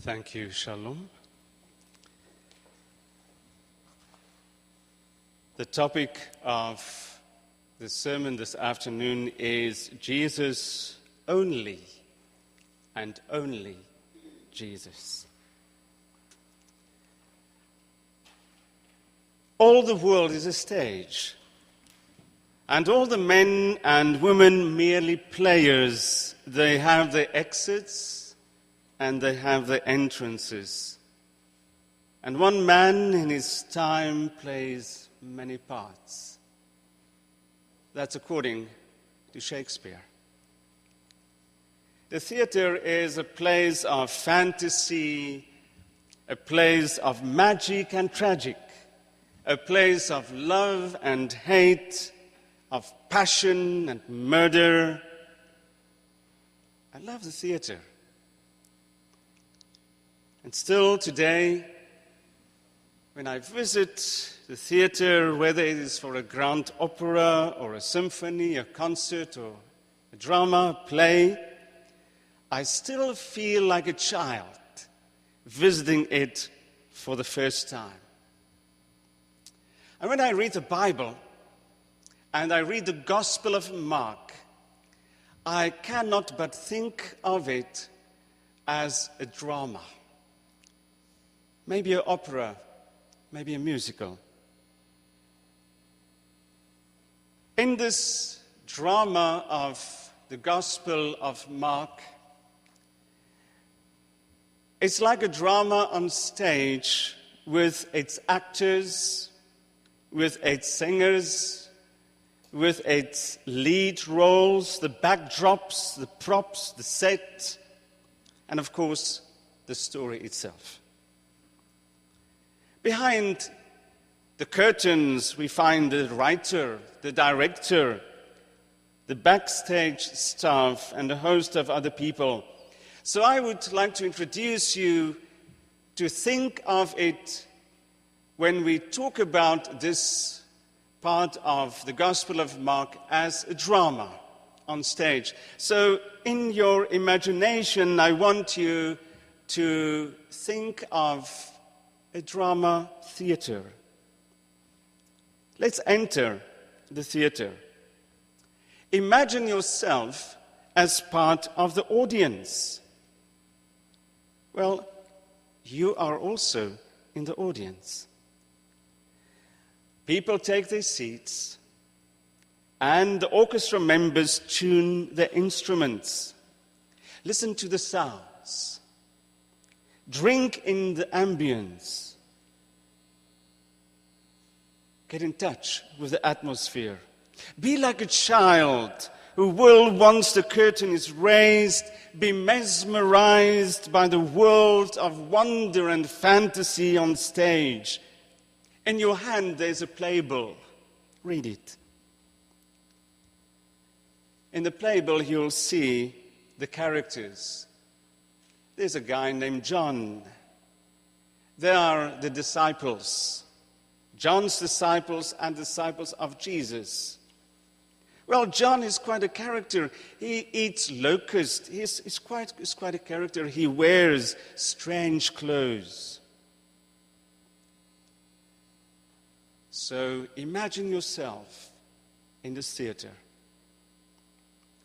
Thank you, Shalom. The topic of the sermon this afternoon is Jesus only and only Jesus. All the world is a stage, and all the men and women merely players. They have their exits and they have their entrances. And one man in his time plays many parts. That's according to Shakespeare. The theater is a place of fantasy, a place of magic and tragic, a place of love and hate, of passion and murder. I love the theater. And still today, when I visit the theater, whether it is for a grand opera or a symphony, a concert or a drama, a play, I still feel like a child visiting it for the first time. And when I read the Bible and I read the Gospel of Mark, I cannot but think of it as a drama. Maybe an opera, maybe a musical. In this drama of the Gospel of Mark, it's like a drama on stage with its actors, with its singers, with its lead roles, the backdrops, the props, the set, and of course, the story itself. Behind the curtains, we find the writer, the director, the backstage staff, and a host of other people. So I would like to introduce you to think of it when we talk about this part of the Gospel of Mark as a drama on stage. So in your imagination, I want you to think of a drama theater. Let's enter the theater. Imagine yourself as part of the audience. Well, you are also in the audience. People take their seats, and the orchestra members tune their instruments. Listen to the sounds. Drink in the ambience. Get in touch with the atmosphere. Be like a child who will, once the curtain is raised, be mesmerized by the world of wonder and fantasy on stage. In your hand, there's a playbill. Read it. In the playbill, you'll see the characters. There's a guy named John. They are the disciples. John's disciples and disciples of Jesus. Well, John is quite a character. He eats locusts. He's quite a character. He wears strange clothes. So imagine yourself in this theater.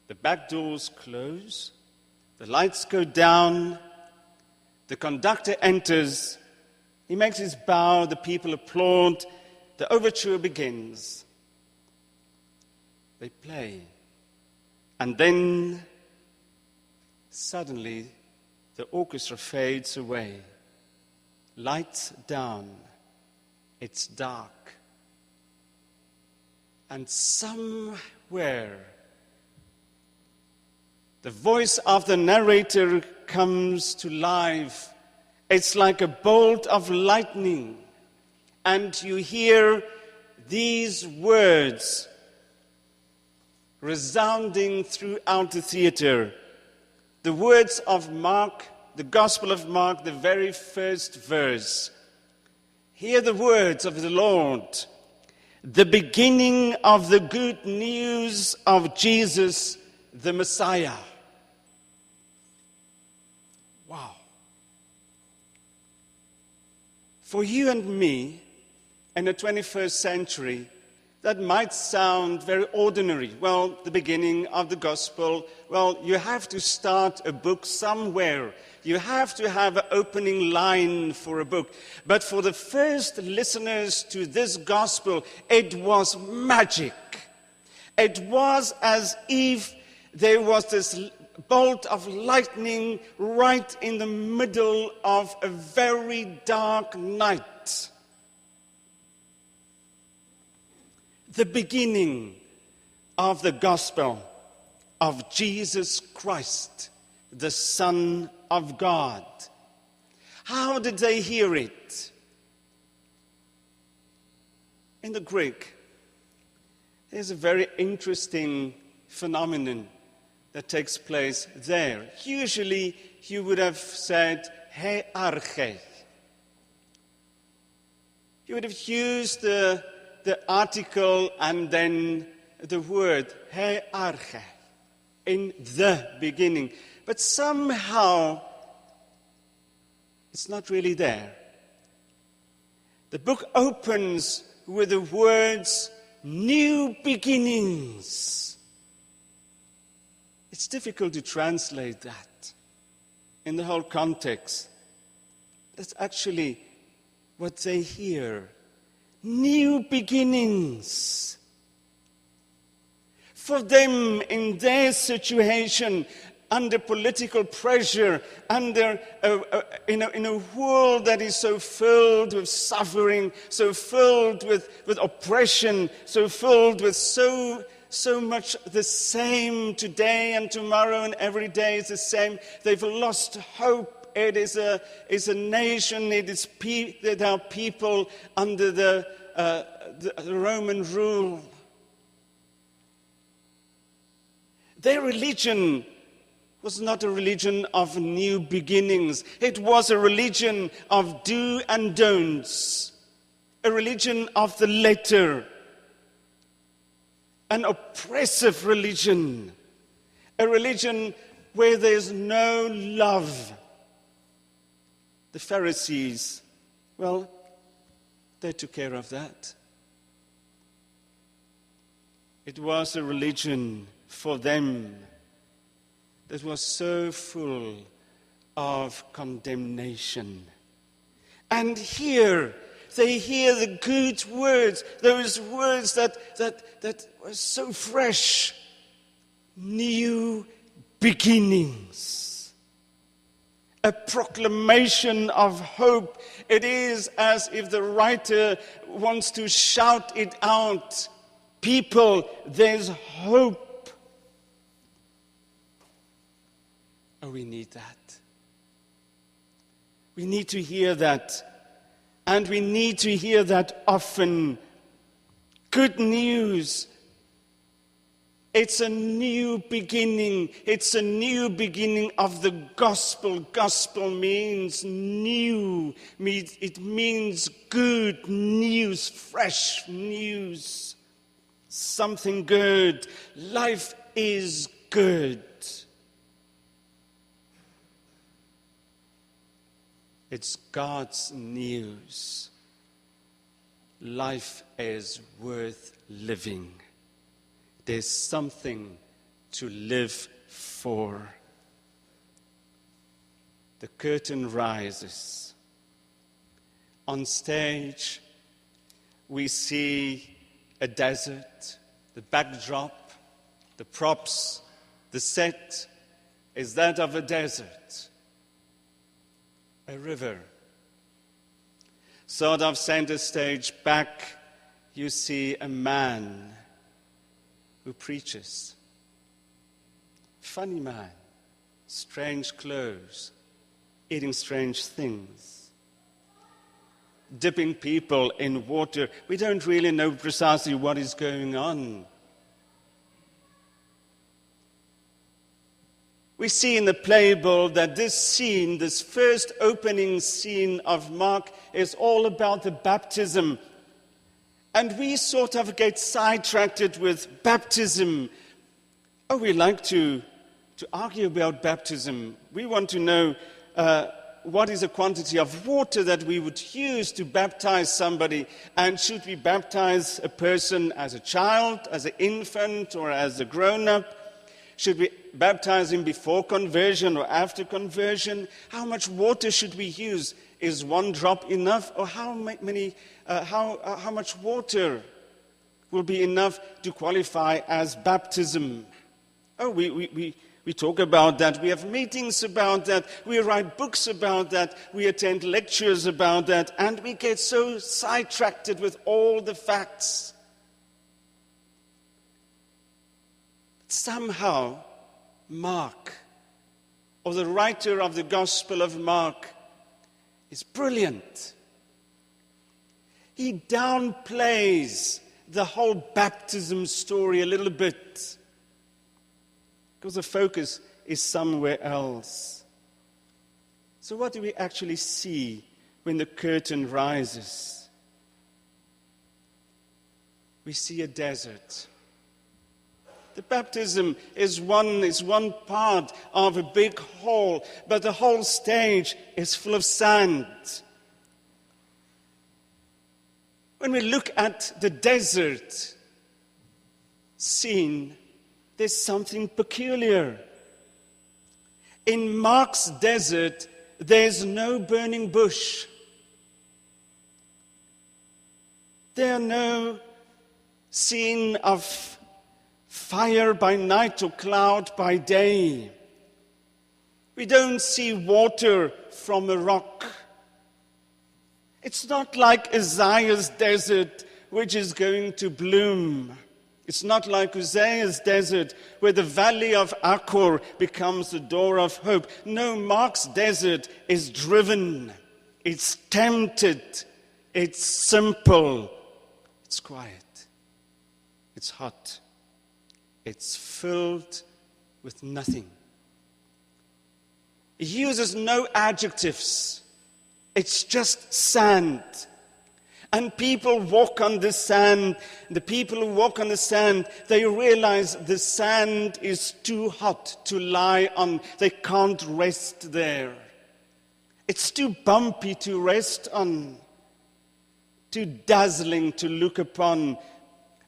The back doors close. The lights go down. The conductor enters. He makes his bow. The people applaud. The overture begins. They play. And then, suddenly, the orchestra fades away. Lights down. It's dark. And somewhere, the voice of the narrator comes to life. It's like a bolt of lightning. And you hear these words resounding throughout the theater. The words of Mark, the Gospel of Mark, the very first verse. Hear the words of the Lord. The beginning of the good news of Jesus, the Messiah. Wow. For you and me, in the 21st century, that might sound very ordinary. Well, the beginning of the gospel, well, you have to start a book somewhere. You have to have an opening line for a book. But for the first listeners to this gospel, it was magic. It was as if there was this bolt of lightning right in the middle of a very dark night. The beginning of the gospel of Jesus Christ, the Son of God. How did they hear it? In the Greek, there's a very interesting phenomenon that takes place there. Usually, you would have said, he arche. You would have used the article and then the word, he arche, in the beginning. But somehow, it's not really there. The book opens with the words, new beginnings. It's difficult to translate that in the whole context. That's actually what they hear. New beginnings. For them, in their situation, under political pressure, in a world that is so filled with suffering, so filled with oppression, so filled with so much the same today and tomorrow and every day is the same. They've lost hope. It is a nation. There are people under the Roman rule. Their religion was not a religion of new beginnings. It was a religion of do and don'ts, a religion of the letter, an oppressive religion, a religion where there's no love. The Pharisees, well, they took care of that. It was a religion for them that was so full of condemnation. And here, they hear the good words, those words that were so fresh. New beginnings. A proclamation of hope. It is as if the writer wants to shout it out. People, there's hope. Oh, we need that. We need to hear that. And we need to hear that often. Good news. It's a new beginning. It's a new beginning of the gospel. Gospel means new. It means good news, fresh news. Something good. Life is good. It's God's news. Life is worth living. There's something to live for. The curtain rises. On stage, we see a desert, the backdrop, the props, the set is that of a desert. A river. Sort of center stage back, you see a man who preaches. Funny man, strange clothes, eating strange things, dipping people in water. We don't really know precisely what is going on. We see in the playbill that this scene, this first opening scene of Mark, is all about the baptism. And we sort of get sidetracked with baptism. Oh, we like to argue about baptism. We want to know what is the quantity of water that we would use to baptize somebody, and should we baptize a person as a child, as an infant, or as a grown-up? Should we baptize him before conversion or after conversion? How much water should we use? Is one drop enough, or how much water will be enough to qualify as baptism? Oh, we talk about that. We have meetings about that. We write books about that. We attend lectures about that. And we get so sidetracked with all the facts. Somehow, Mark, or the writer of the Gospel of Mark, is brilliant. He downplays the whole baptism story a little bit, because the focus is somewhere else. So what do we actually see when the curtain rises? We see a desert. The baptism is one part of a big hall, but the whole stage is full of sand. When we look at the desert scene, there's something peculiar. In Mark's desert, there's no burning bush. There are no scene of fire by night or cloud by day. We don't see water from a rock. It's not like Isaiah's desert, which is going to bloom. It's not like Hosea's desert, where the valley of Achor becomes the door of hope. No, Mark's desert is driven. It's tempted. It's simple. It's quiet. It's hot. It's filled with nothing. He uses no adjectives. It's just sand. And people walk on the sand. The people who walk on the sand, they realize the sand is too hot to lie on. They can't rest there. It's too bumpy to rest on. Too dazzling to look upon.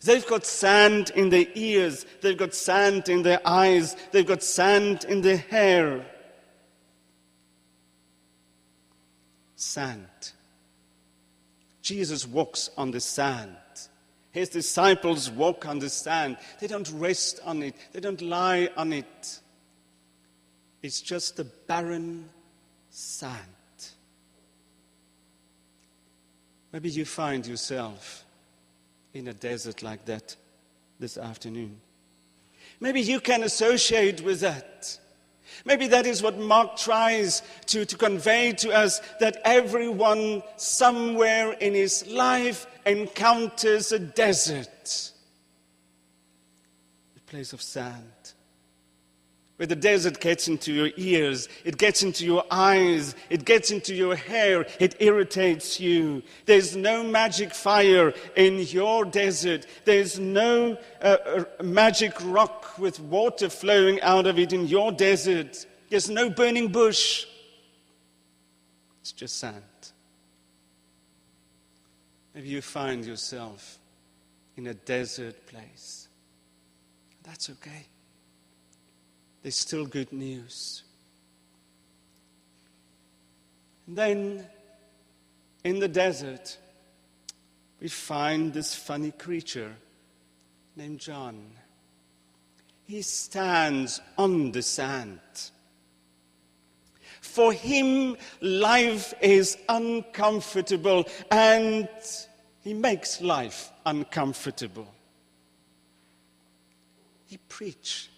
They've got sand in their ears. They've got sand in their eyes. They've got sand in their hair. Sand. Jesus walks on the sand. His disciples walk on the sand. They don't rest on it. They don't lie on it. It's just a barren sand. Maybe you find yourself in a desert like that this afternoon. Maybe you can associate with that. Maybe that is what Mark tries to convey to us, that everyone somewhere in his life encounters a desert, a place of sand, where the desert gets into your ears, it gets into your eyes, it gets into your hair, it irritates you. There's no magic fire in your desert. There's no magic rock with water flowing out of it in your desert. There's no burning bush. It's just sand. Maybe you find yourself in a desert place. That's okay. There's still good news. And then, in the desert, we find this funny creature named John. He stands on the sand. For him, life is uncomfortable, and he makes life uncomfortable. He preaches.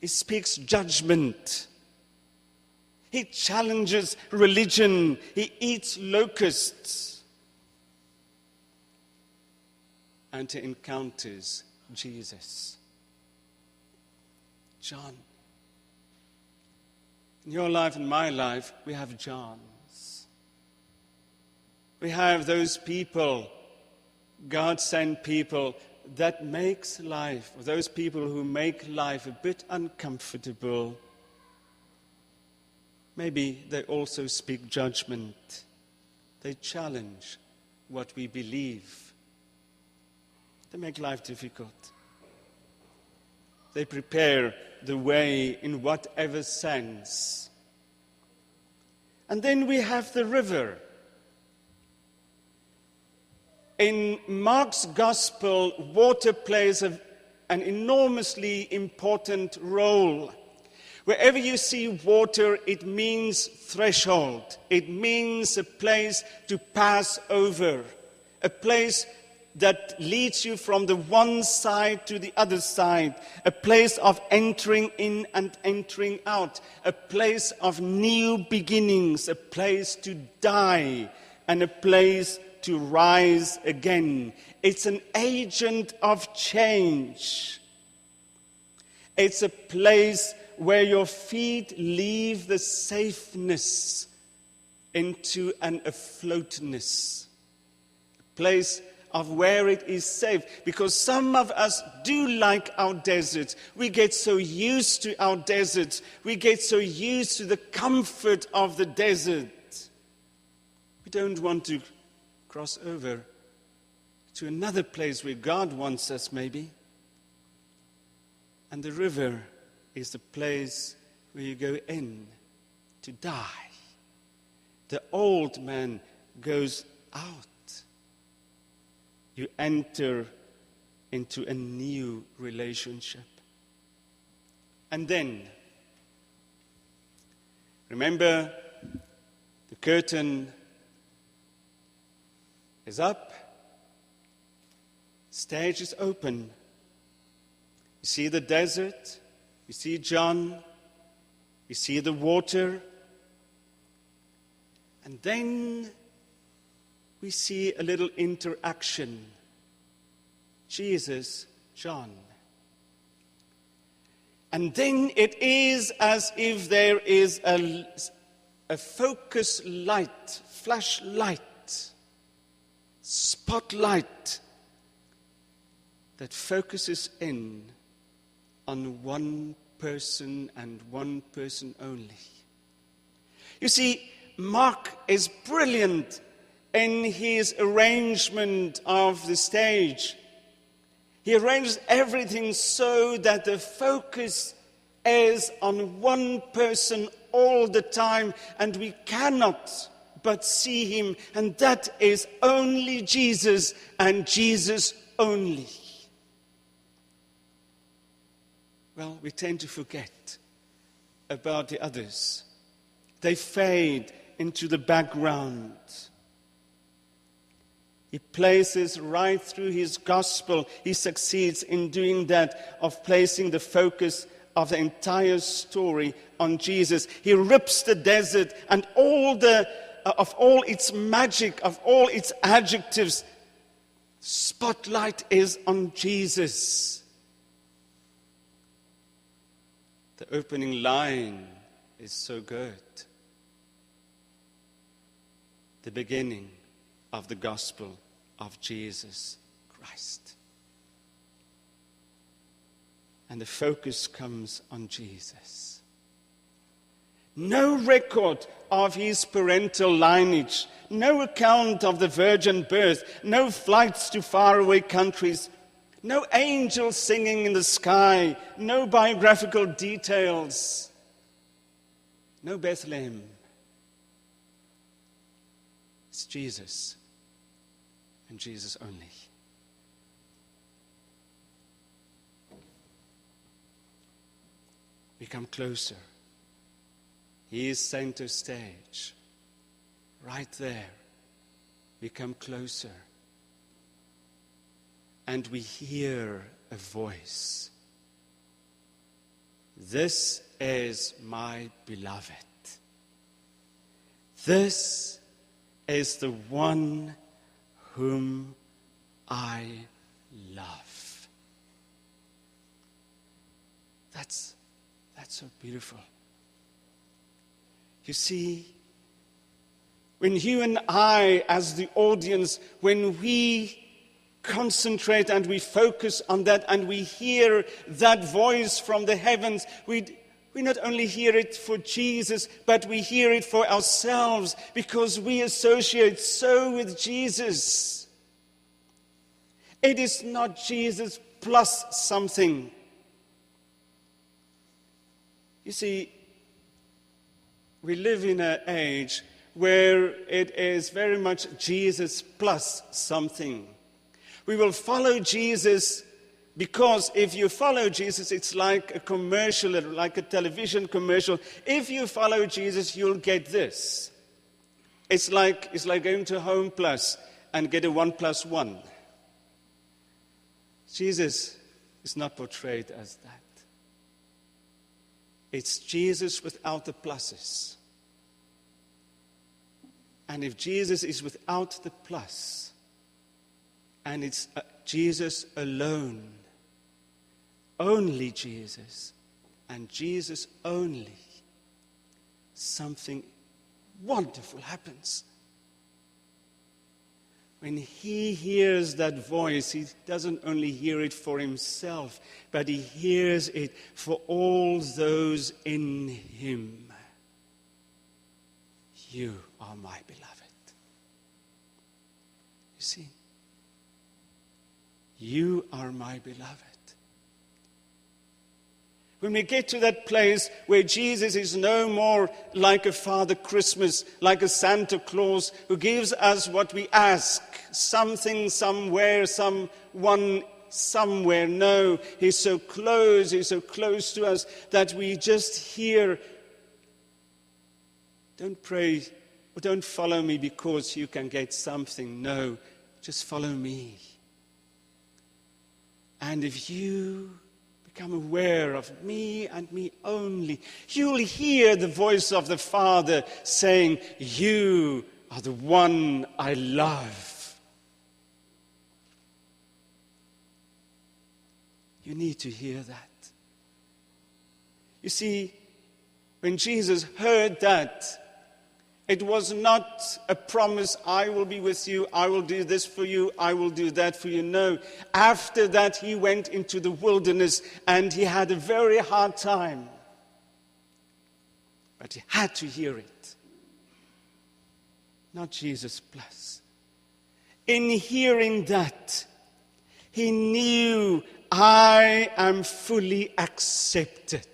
He speaks judgment. He challenges religion. He eats locusts. And he encounters Jesus. John. In your life and my life, we have Johns. We have those people, God-sent people, that makes life, or those people who make life a bit uncomfortable. maybe they also speak judgment. They challenge what we believe. They make life difficult. They prepare the way in whatever sense. And then we have the river. In Mark's Gospel, water plays an enormously important role. Wherever you see water, it means threshold. It means a place to pass over, a place that leads you from the one side to the other side, a place of entering in and entering out, a place of new beginnings, a place to die, and a place to rise again. It's an agent of change. It's a place where your feet leave the safeness into an afloatness. A place of where it is safe. Because some of us do like our deserts. We get so used to our deserts. We get so used to the comfort of the desert. We don't want to cross over to another place where God wants us, maybe. And the river is the place where you go in to die. The old man goes out. You enter into a new relationship. And then, remember, the curtain is up, stage is open. You see the desert, you see John, you see the water, and then we see a little interaction. Jesus, John. And then it is as if there is a focus light, flashlight, spotlight that focuses in on one person and one person only. You see, Mark is brilliant in his arrangement of the stage. He arranges everything so that the focus is on one person all the time, and we cannot but see him, and that is only Jesus and Jesus only. Well, we tend to forget about the others. They fade into the background. He places right through his gospel, he succeeds in doing that, of placing the focus of the entire story on Jesus. He rips the desert and of all its magic, of all its adjectives, spotlight is on Jesus. The opening line is so good. The beginning of the gospel of Jesus Christ. And the focus comes on Jesus. No record of his parental lineage, no account of the virgin birth, no flights to faraway countries, no angels singing in the sky, no biographical details, no Bethlehem. It's Jesus and Jesus only. We come closer. He is center stage. Right there. We come closer. And we hear a voice. This is my beloved. This is the one whom I love. That's so beautiful. You see, when you and I, as the audience, when we concentrate and we focus on that and we hear that voice from the heavens, we we not only hear it for Jesus, but we hear it for ourselves because we associate so with Jesus. It is not Jesus plus something. You see, we live in an age where it is very much Jesus plus something. We will follow Jesus because if you follow Jesus, it's like a commercial, like a television commercial. If you follow Jesus, you'll get this. It's like going to Home Plus and get a 1+1. Jesus is not portrayed as that. It's Jesus without the pluses. And if Jesus is without the plus, and it's Jesus alone, only Jesus, and Jesus only, something wonderful happens. When he hears that voice, he doesn't only hear it for himself, but he hears it for all those in him. You are my beloved. You see, you are my beloved. When we get to that place where Jesus is no more like a Father Christmas, like a Santa Claus who gives us what we ask, something, somewhere, someone, somewhere. No, he's so close to us that we just hear, don't pray, or don't follow me because you can get something. No, just follow me. And if you become aware of me and me only, you'll hear the voice of the Father saying, you are the one I love. You need to hear that. You see, when Jesus heard that, it was not a promise, I will be with you, I will do this for you, I will do that for you. No. After that, he went into the wilderness and he had a very hard time. But he had to hear it. Not Jesus plus. In hearing that, he knew, I am fully accepted.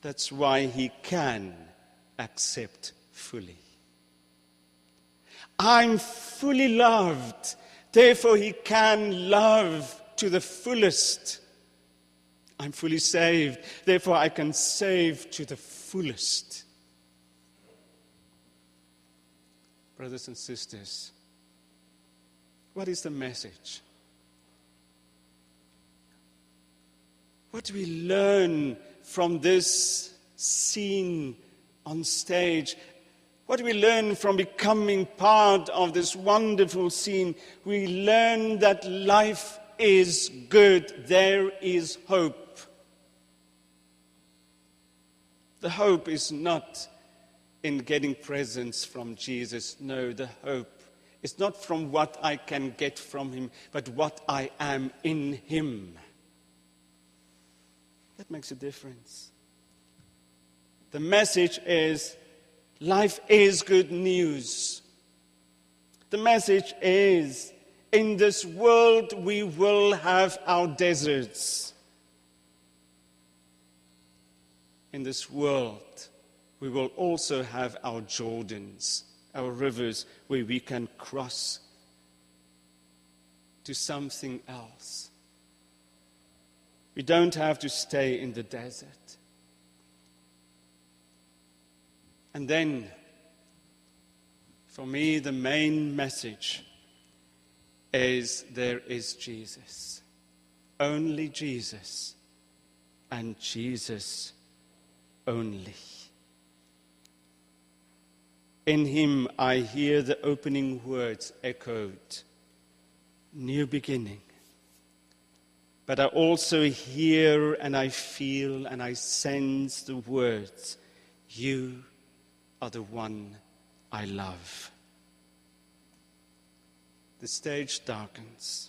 That's why he can accept fully. I'm fully loved, therefore he can love to the fullest. I'm fully saved, therefore I can save to the fullest. Brothers and sisters, what is the message? What do we learn from this scene on stage? What do we learn from becoming part of this wonderful scene? We learn that life is good. There is hope. The hope is not in getting presents from Jesus. No, the hope is not from what I can get from him, but what I am in him. That makes a difference. The message is, life is good news. The message is, in this world we will have our deserts. In this world we will also have our Jordans, our rivers where we can cross to something else. We don't have to stay in the desert. And then, for me, the main message is there is Jesus. Only Jesus, and Jesus only. In him I hear the opening words echoed, new beginning. But I also hear and I feel and I sense the words, you are the one I love. The stage darkens.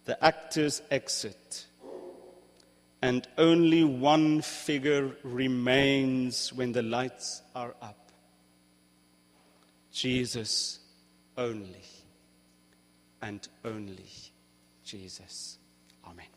The actors exit. and only one figure remains when the lights are up. Jesus only, and only Jesus. Amen.